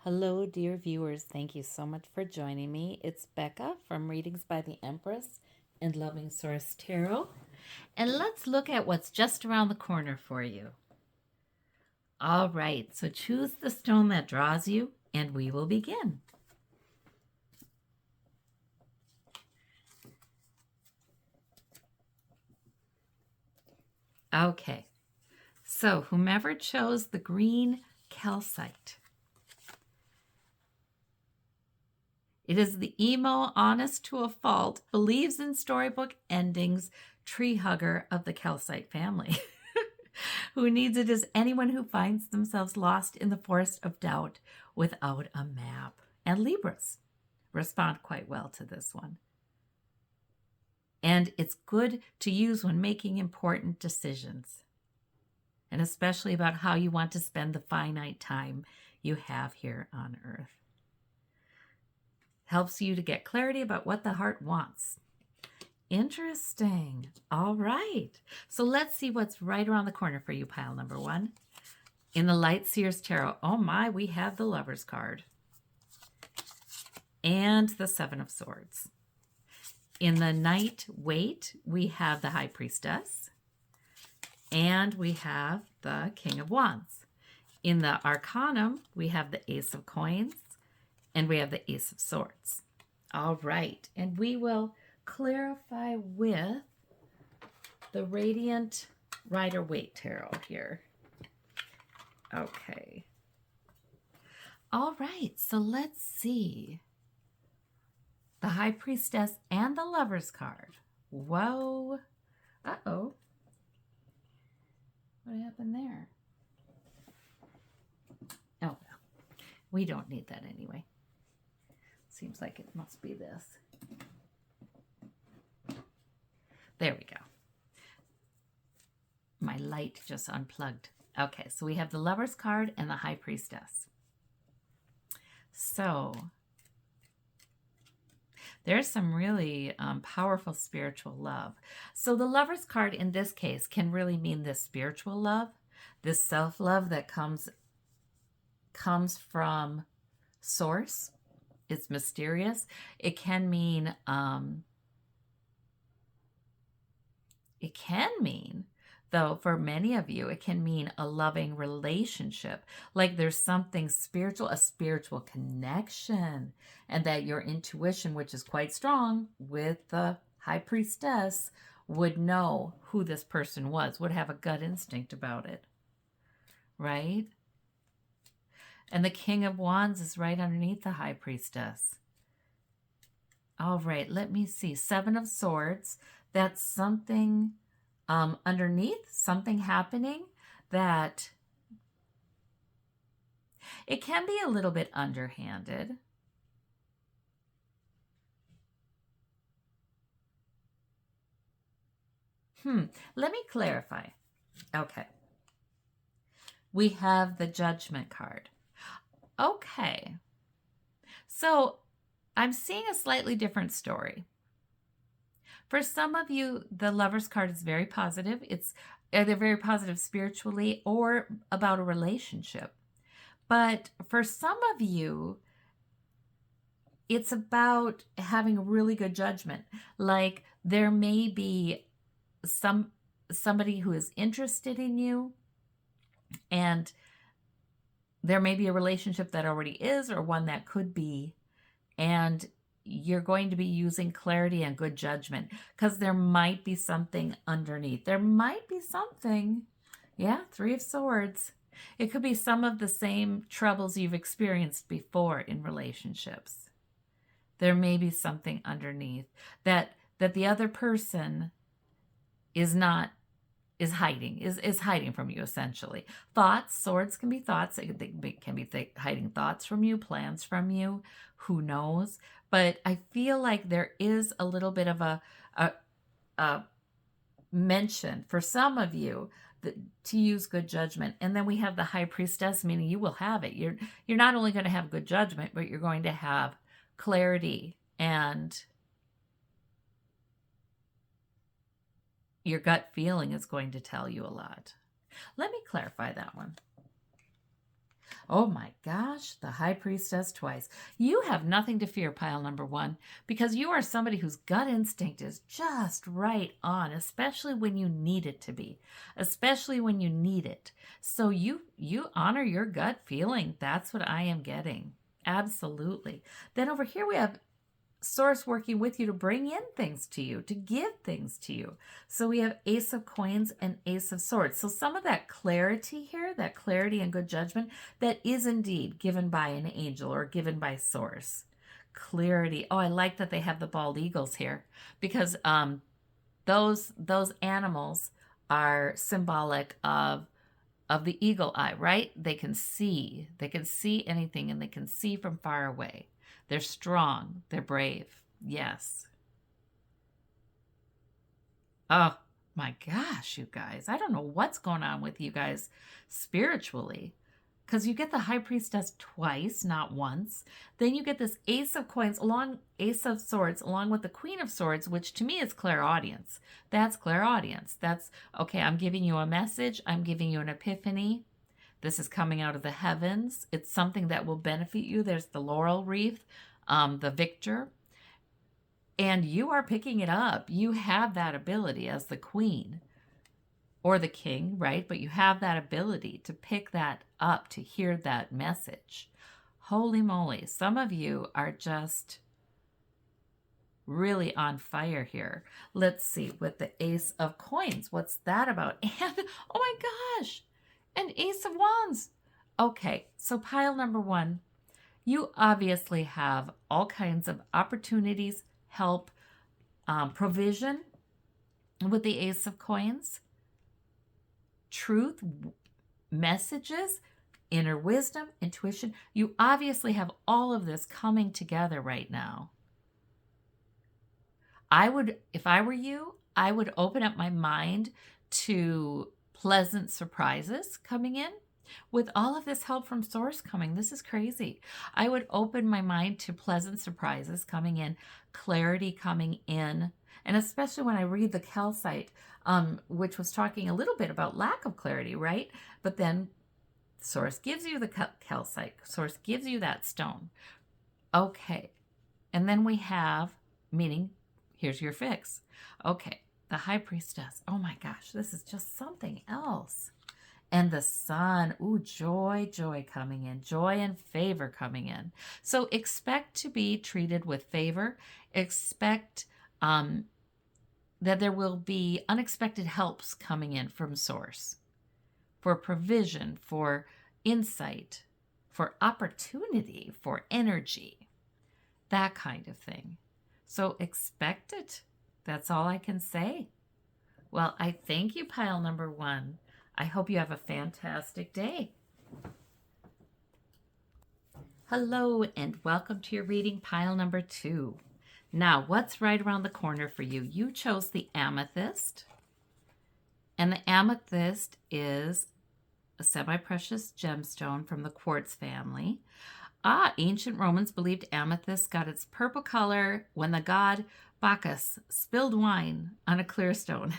Hello, dear viewers. Thank you so much for joining me. It's Becca from Readings by the Empress and Loving Source Tarot. And let's look at what's just around the corner for you. All right, so choose the stone that draws you, and we will begin. Okay, so whomever chose the green calcite. It is the emo, honest to a fault, believes in storybook endings, tree hugger of the calcite family. Who needs it is anyone who finds themselves lost in the forest of doubt without a map. And Libras respond quite well to this one. And it's good to use when making important decisions, and especially about how you want to spend the finite time you have here on Earth. Helps you to get clarity about what the heart wants. Interesting. All right. So let's see what's right around the corner for you, pile number one. In the Light Seers Tarot, oh my, we have the Lover's card. And the Seven of Swords. In the Night Waite, we have the High Priestess. And we have the King of Wands. In the Arcanum, we have the Ace of Coins. And we have the Ace of Swords. All right. And we will clarify with the Radiant Rider-Waite Tarot here. Okay. All right. So let's see. The High Priestess and the Lover's card. Whoa. Uh-oh. What happened there? Oh, well. We don't need that anyway. Seems like it must be this. There we go. My light just unplugged. Okay, so we have the Lover's card and the High Priestess. So there's some really powerful spiritual love. So the Lover's card in this case can really mean this spiritual love, this self-love that comes from source. It's mysterious. It can mean though, for many of you, it can mean a loving relationship. Like there's something spiritual, a spiritual connection, and that your intuition, which is quite strong with the High Priestess, would know who this person was, would have a gut instinct about it, right? And the King of Wands is right underneath the High Priestess. All right, let me see. Seven of Swords. That's something underneath, something happening that it can be a little bit underhanded. Let me clarify. Okay. We have the Judgment card. Okay. So I'm seeing a slightly different story. For some of you, the Lover's card is very positive. It's either very positive spiritually or about a relationship. But for some of you, it's about having really good judgment. Like there may be somebody who is interested in you, and there may be a relationship that already is or one that could be, and you're going to be using clarity and good judgment because there might be something underneath. There might be something. Yeah, Three of Swords. It could be some of the same troubles you've experienced before in relationships. There may be something underneath that the other person is hiding from you, essentially. Thoughts, swords can be thoughts. They can be hiding thoughts from you, plans from you. Who knows? But I feel like there is a little bit of a mention for some of you to use good judgment. And then we have the High Priestess, meaning you will have it. You're not only going to have good judgment, but you're going to have clarity, and your gut feeling is going to tell you a lot. Let me clarify that one. Oh my gosh, the High Priestess twice. You have nothing to fear, pile number one, because you are somebody whose gut instinct is just right on, especially when you need it to be, especially when you need it. So you honor your gut feeling. That's what I am getting. Absolutely. Then over here we have Source working with you to bring in things to you, to give things to you. So we have Ace of Coins and Ace of Swords. So some of that clarity here, that clarity and good judgment, that is indeed given by an angel or given by Source. Clarity. Oh, I like that they have the bald eagles here, because those animals are symbolic of the eagle eye, right? They can see anything, and they can see from far away. They're strong. They're brave. Yes. Oh my gosh, you guys. I don't know what's going on with you guys spiritually, because you get the High Priestess twice, not once. Then you get this Ace of Coins, Ace of Swords, along with the Queen of Swords, which to me is clairaudience. That's clairaudience. That's, okay, I'm giving you a message. I'm giving you an epiphany. This is coming out of the heavens. It's something that will benefit you. There's the laurel wreath, the victor. And you are picking it up. You have that ability as the queen or the king, right? But you have that ability to pick that up, to hear that message. Holy moly. Some of you are just really on fire here. Let's see, with the Ace of Coins, what's that about? And, oh my gosh, an Ace of Wands. Okay, so pile number one, you obviously have all kinds of opportunities, help, provision with the Ace of Coins, truth, messages, inner wisdom, intuition. You obviously have all of this coming together right now. If I were you, I would open up my mind to pleasant surprises coming in. With all of this help from Source coming, this is crazy. I would open my mind to pleasant surprises coming in, clarity coming in, and especially when I read the Calcite, which was talking a little bit about lack of clarity, right? But then Source gives you the Calcite. Source gives you that stone. Okay. And then we have, meaning, here's your fix. Okay. The High Priestess. Oh my gosh, this is just something else. And the Sun. Ooh, joy, joy coming in. Joy and favor coming in. So expect to be treated with favor. Expect that there will be unexpected helps coming in from Source for provision, for insight, for opportunity, for energy, that kind of thing. So expect it. That's all I can say. Well, I thank you, pile number one. I hope you have a fantastic day. Hello, and welcome to your reading, pile number two. Now, what's right around the corner for you? You chose the amethyst. And the amethyst is a semi-precious gemstone from the quartz family. Ancient Romans believed amethyst got its purple color when the god Bacchus spilled wine on a clear stone.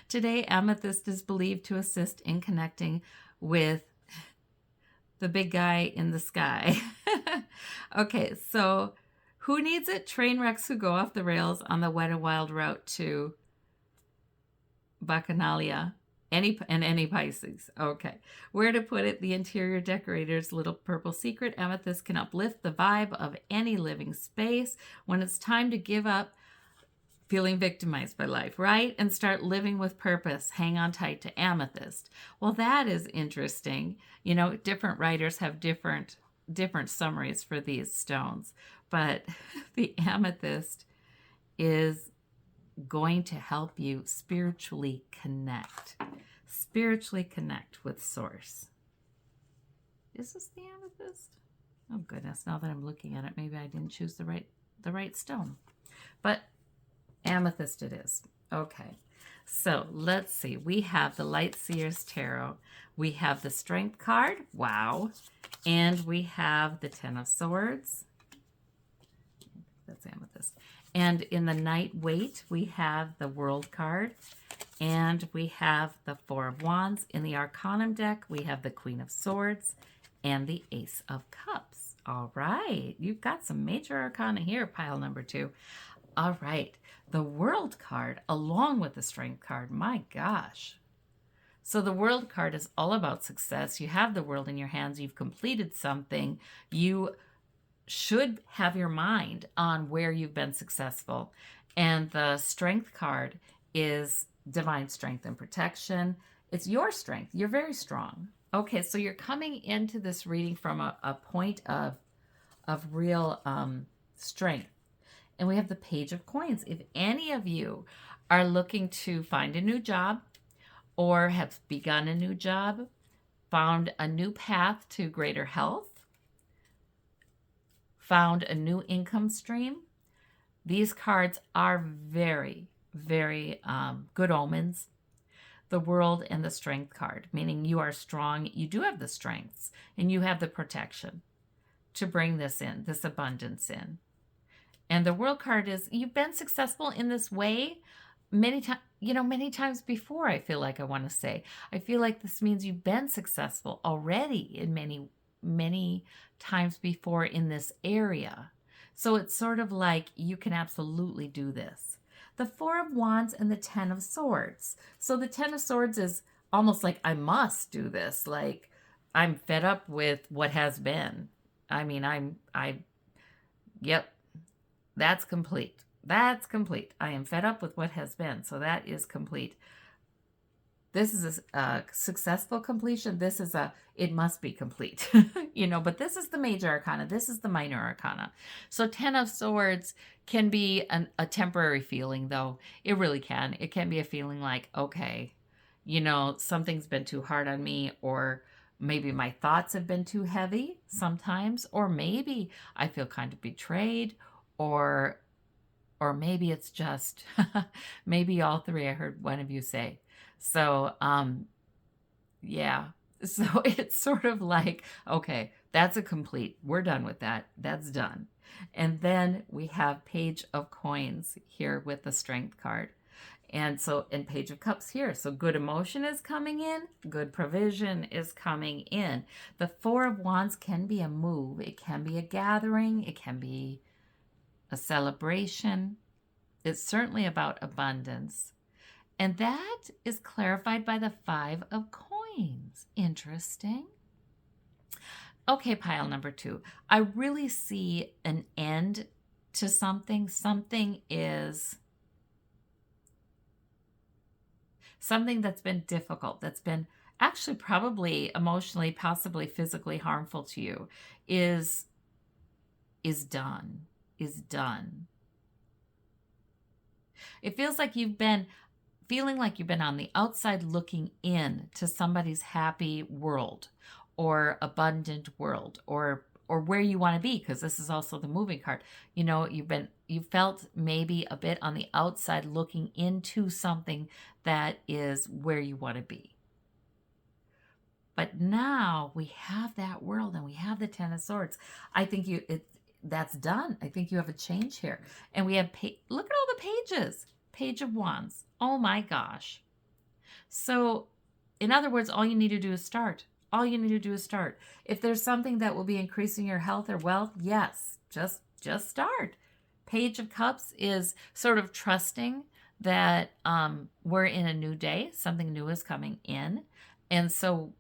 Today, amethyst is believed to assist in connecting with the big guy in the sky. Okay, so who needs it? Train wrecks who go off the rails on the wet and wild route to Bacchanalia. Any Pisces. Okay. Where to put it? The interior decorator's little purple secret. Amethyst can uplift the vibe of any living space when it's time to give up feeling victimized by life, right? And start living with purpose. Hang on tight to amethyst. Well, that is interesting. You know, different writers have different summaries for these stones, but the amethyst is going to help you spiritually connect with Source. Is this the amethyst? Oh goodness, now that I'm looking at it, maybe I didn't choose the right stone, but amethyst it is. Okay, so let's see. We have the Light Seers Tarot. We have the Strength card. Wow. And we have the Ten of Swords. That's amethyst. And in the Night Waite, we have the World card. And we have the Four of Wands. In the Arcanum deck, we have the Queen of Swords and the Ace of Cups. All right, you've got some major arcana here, pile number 2. All right, the World card along with the Strength card. My gosh. So the World card is all about success. You have the world in your hands. You've completed something. You should have your mind on where you've been successful. And the Strength card is divine strength and protection. It's your strength. You're very strong. Okay, so you're coming into this reading from a point of real strength. And we have the Page of Coins. If any of you are looking to find a new job or have begun a new job, found a new path to greater health, found a new income stream, these cards are very, very good omens. The World and the Strength card, meaning you are strong, you do have the strengths, and you have the protection to bring this in, this abundance in. And the World card is, you've been successful in this way many times, many times before, I feel like I want to say. I feel like this means you've been successful already in many, many times before in this area. So it's sort of like you can absolutely do this. The Four of Wands and the Ten of Swords. So the Ten of Swords is almost like I must do this. Like I'm fed up with what has been. I mean, yep, that's complete. That's complete. I am fed up with what has been. So that is complete. This is a successful completion. This is it must be complete, but this is the major arcana. This is the minor arcana. So Ten of Swords can be a temporary feeling, though. It really can. It can be a feeling like, okay, something's been too hard on me, or maybe my thoughts have been too heavy sometimes, or maybe I feel kind of betrayed, or maybe it's just, maybe all three. I heard one of you say. So, yeah. So it's sort of like, okay, that's a complete. We're done with that. That's done. And then we have Page of Coins here with the Strength card. And so, and Page of Cups here. So good emotion is coming in. Good provision is coming in. The Four of Wands can be a move. It can be a gathering. It can be a celebration. It's certainly about abundance. And that is clarified by the Five of Coins. Interesting. Okay, pile number 2. I really see an end to something. Something that's been difficult, that's been actually probably emotionally, possibly physically harmful to you, is done. It feels like you've been feeling like you've been on the outside looking in to somebody's happy world or abundant world or where you want to be, because this is also the moving card. You felt maybe a bit on the outside looking into something that is where you want to be. But now we have that world and we have the Ten of Swords. I think that's done. I think you have a change here. And we have, look at all the pages. Page of Wands. Oh my gosh. So, in other words, all you need to do is start. All you need to do is start. If there's something that will be increasing your health or wealth, yes, just start. Page of Cups is sort of trusting that we're in a new day. Something new is coming in. And so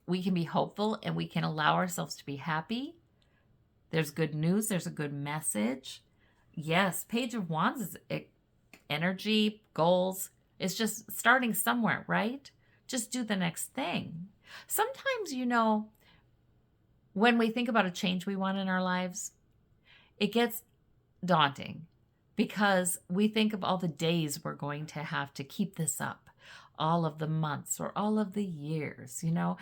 we can be hopeful and we can allow ourselves to be happy. There's good news. There's a good message. Yes, Page of Wands is energy, goals. It's just starting somewhere, right? Just do the next thing. Sometimes, when we think about a change we want in our lives, it gets daunting because we think of all the days we're going to have to keep this up, all of the months or all of the years, And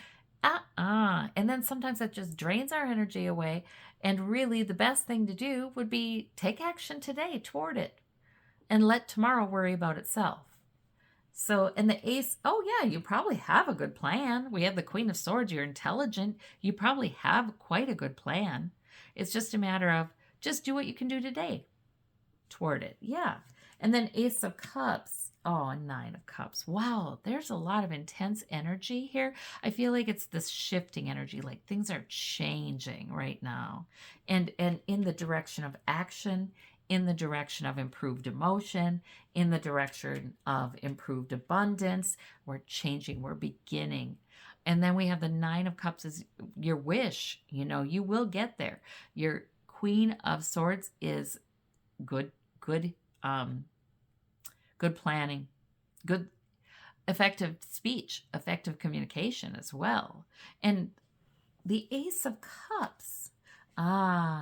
then sometimes that just drains our energy away. And really the best thing to do would be take action today toward it and let tomorrow worry about itself. So, and the Ace, oh yeah, you probably have a good plan. We have the Queen of Swords. You're intelligent. You probably have quite a good plan. It's just a matter of just do what you can do today toward it. Yeah. And then Ace of Cups. Oh, a Nine of Cups. Wow, there's a lot of intense energy here. I feel like it's this shifting energy, like things are changing right now. And in the direction of action, in the direction of improved emotion, in the direction of improved abundance. We're changing, we're beginning. And then we have the Nine of Cups is your wish. You know, you will get there. Your Queen of Swords is good, good, good planning, good effective speech, effective communication as well. And the Ace of Cups.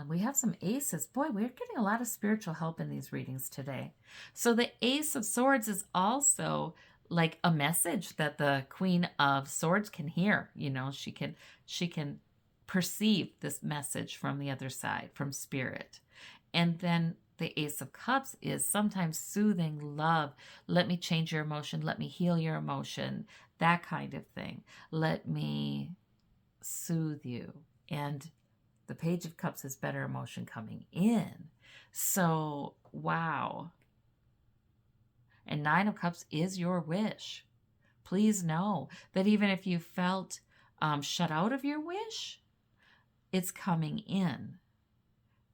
We have some aces. Boy, we're getting a lot of spiritual help in these readings today. So the Ace of Swords is also like a message that the Queen of Swords can hear. You know, she can perceive this message from the other side, from spirit. And then the Ace of Cups is sometimes soothing, love. Let me change your emotion. Let me heal your emotion. That kind of thing. Let me soothe you. And the Page of Cups is better emotion coming in. So, wow. And Nine of Cups is your wish. Please know that even if you felt shut out of your wish, it's coming in.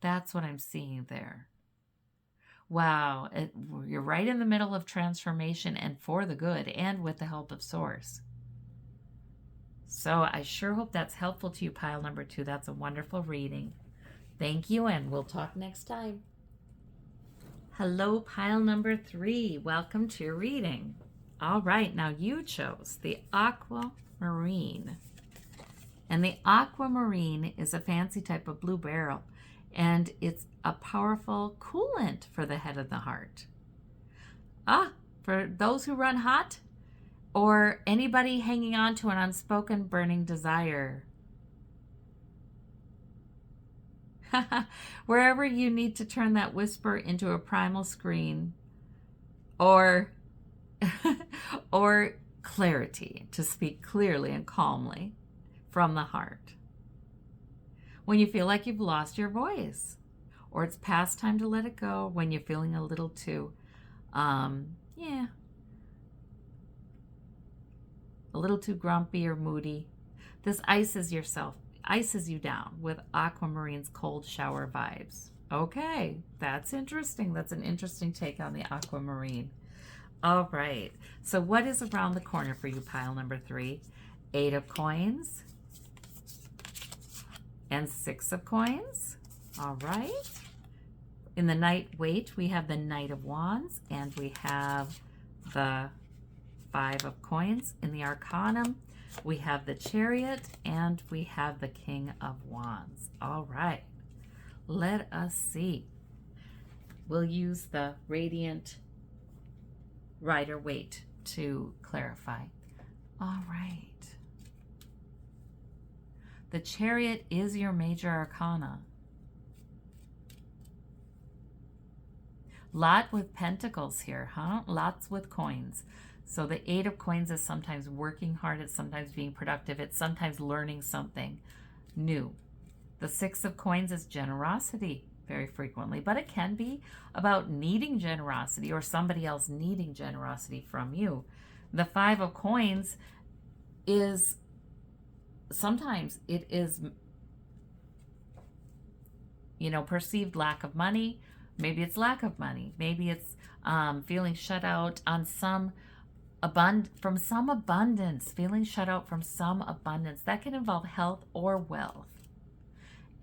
That's what I'm seeing there. Wow, you're right in the middle of transformation and for the good and with the help of Source. So I sure hope that's helpful to you, pile number 2. That's a wonderful reading. Thank you, and we'll talk next time. Hello, pile number 3. Welcome to your reading. All right, now you chose the Aquamarine. And the Aquamarine is a fancy type of blue beryl, and it's a powerful coolant for the head of the heart. For those who run hot, or anybody hanging on to an unspoken burning desire. Wherever you need to turn that whisper into a primal scream, or or clarity, to speak clearly and calmly from the heart. When you feel like you've lost your voice, or it's past time to let it go, when you're feeling a little too, a little too grumpy or moody, this ices you down with Aquamarine's cold shower vibes. Okay, that's interesting. That's an interesting take on the Aquamarine. All right, so what is around the corner for you, pile number 3? 8 of Coins and 6 of Coins. All right. In the Night Waite, we have the Knight of Wands, and we have the 5 of Coins. In the Arcanum, we have the Chariot, and we have the King of Wands. All right, let us see. We'll use the Radiant Rider Waite to clarify. All right. The Chariot is your major arcana. Lot with pentacles here, huh? Lots with coins. So the 8 of Coins is sometimes working hard, it's sometimes being productive, it's sometimes learning something new. The 6 of Coins is generosity very frequently, but it can be about needing generosity or somebody else needing generosity from you. The 5 of Coins is sometimes it is, perceived lack of money. Maybe it's lack of money. Maybe it's feeling shut out on from some abundance, feeling shut out from some abundance. That can involve health or wealth.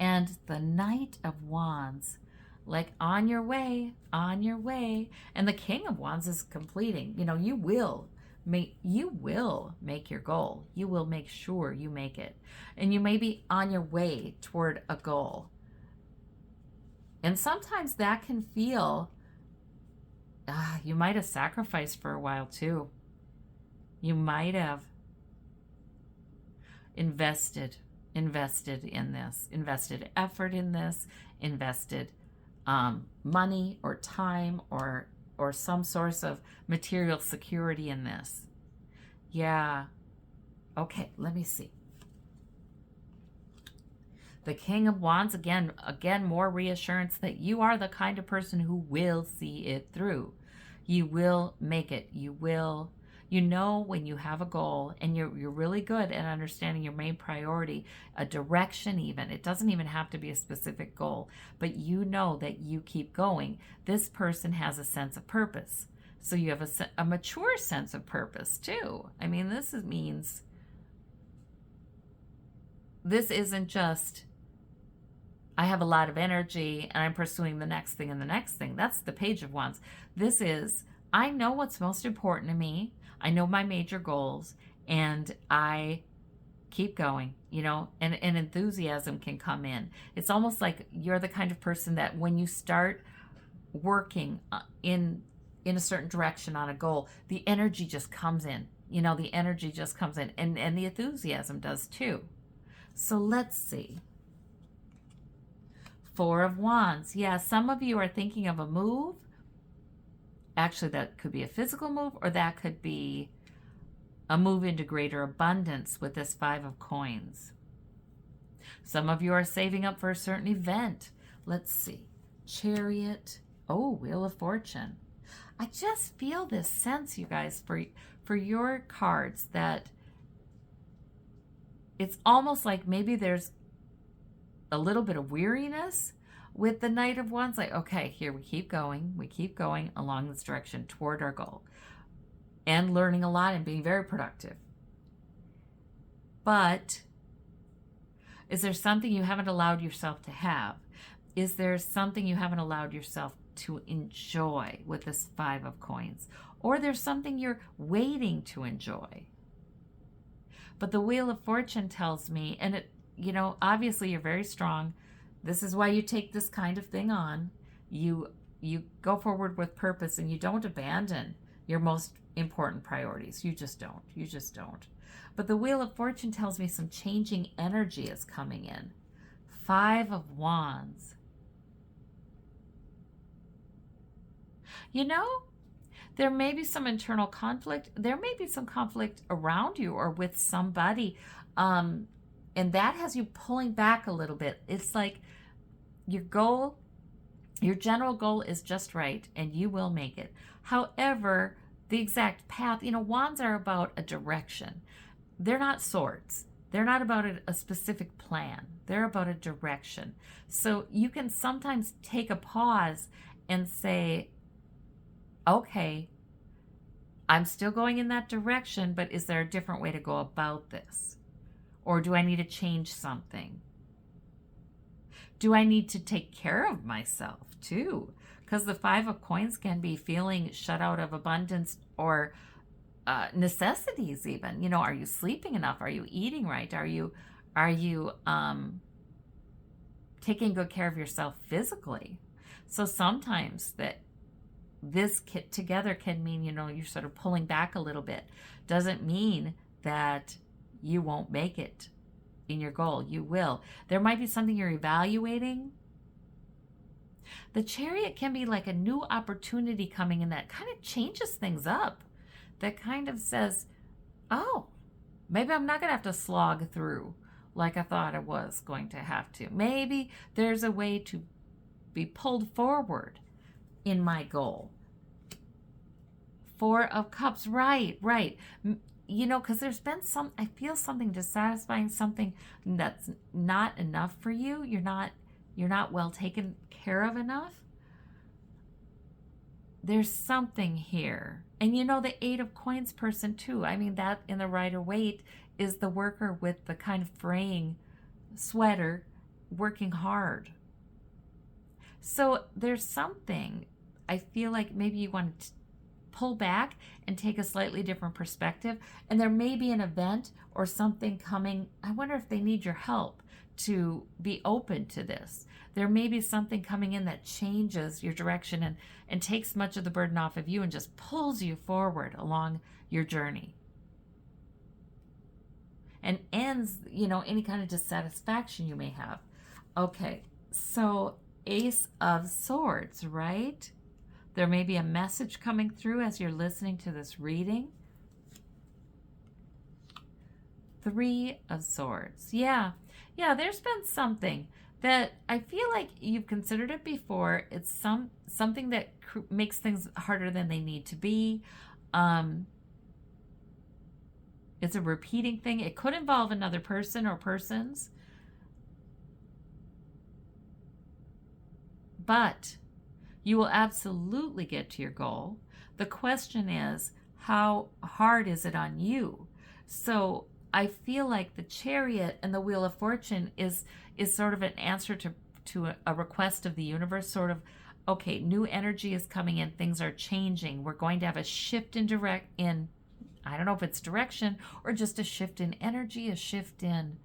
And the Knight of Wands, like on your way. And the King of Wands is completing. You will make your goal. You will make sure you make it. And you may be on your way toward a goal. And sometimes that can feel, you might have sacrificed for a while too. You might have invested in this, invested effort in this, invested money or time or some source of material security in this. Yeah. Okay, let me see. The King of Wands, again, more reassurance that you are the kind of person who will see it through. You will make it. You know when you have a goal, and you're really good at understanding your main priority, a direction even. It doesn't even have to be a specific goal, but you know that you keep going. This person has a sense of purpose. So you have a mature sense of purpose too. I mean, means this isn't just, I have a lot of energy and I'm pursuing the next thing and the next thing. That's the Page of Wands. This is, I know what's most important to me. I know my major goals, and I keep going, and enthusiasm can come in. It's almost like you're the kind of person that when you start working in a certain direction on a goal, the energy just comes in. The energy just comes in, and the enthusiasm does too. So let's see. Four of Wands. Yeah, some of you are thinking of a move. Actually, that could be a physical move, or that could be a move into greater abundance with this Five of Coins. Some of you are saving up for a certain event. Let's see. Chariot. Oh, Wheel of Fortune. I just feel this sense, you guys, for your cards, that it's almost like maybe there's a little bit of weariness with the Knight of Wands. Like, okay, here we keep going along this direction toward our goal, and learning a lot and being very productive. But is there something you haven't allowed yourself to have? Is there something you haven't allowed yourself to enjoy with this Five of Coins? Or there's something you're waiting to enjoy? But the Wheel of Fortune tells me, and it, obviously you're very strong. This is why you take this kind of thing on. You go forward with purpose, and you don't abandon your most important priorities. You just don't. But the Wheel of Fortune tells me some changing energy is coming in. Five of Wands. There may be some internal conflict. There may be some conflict around you or with somebody. And that has you pulling back a little bit. It's like your general goal is just right, and you will make it. However, the exact path, wands are about a direction. They're not swords. They're not about a specific plan. They're about a direction. So you can sometimes take a pause and say, okay, I'm still going in that direction, but is there a different way to go about this? Or do I need to change something? Do I need to take care of myself too? Because the Five of Coins can be feeling shut out of abundance or necessities even. Are you sleeping enough? Are you eating right? Are you taking good care of yourself physically? So sometimes this kit together can mean, you're sort of pulling back a little bit. Doesn't mean that you won't make it in your goal. You will. There might be something you're evaluating. The Chariot can be like a new opportunity coming in that kind of changes things up. That kind of says, oh, maybe I'm not going to have to slog through like I thought I was going to have to. Maybe there's a way to be pulled forward in my goal. Four of Cups, right. Because there's been I feel something dissatisfying, something that's not enough for you. You're not well taken care of enough. There's something here. And the Eight of Coins person too. I mean, that in the Rider-Waite is the worker with the kind of fraying sweater, working hard. So there's something, I feel like maybe you want to pull back and take a slightly different perspective. And there may be an event or something coming. I wonder if they need your help to be open to this. There may be something coming in that changes your direction and takes much of the burden off of you and just pulls you forward along your journey. And ends, any kind of dissatisfaction you may have. Okay, so Ace of Swords, right? There may be a message coming through as you're listening to this reading. Three of Swords. Yeah, there's been something. that I feel like you've considered it before. It's something that makes things harder than they need to be. It's a repeating thing. It could involve another person or persons. But you will absolutely get to your goal. The question is, how hard is it on you? So I feel like the Chariot and the Wheel of Fortune is sort of an answer to a request of the universe, sort of, okay, new energy is coming in, things are changing. We're going to have a shift in I don't know if it's direction or just a shift in energy, a shift in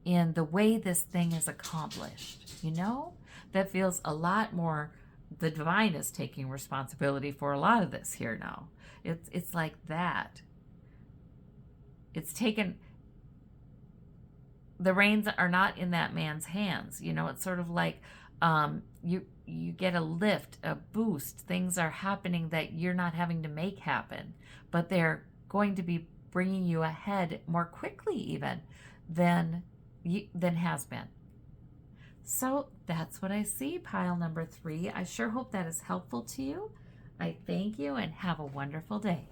the way this thing is accomplished, you know? That feels a lot more, the divine is taking responsibility for a lot of this here now. It's like that. It's taken, the reins are not in that man's hands. You know, it's sort of like you get a lift, a boost. Things are happening that you're not having to make happen, but they're going to be bringing you ahead more quickly even than has been. So that's what I see, pile number 3. I sure hope that is helpful to you. I thank you and have a wonderful day.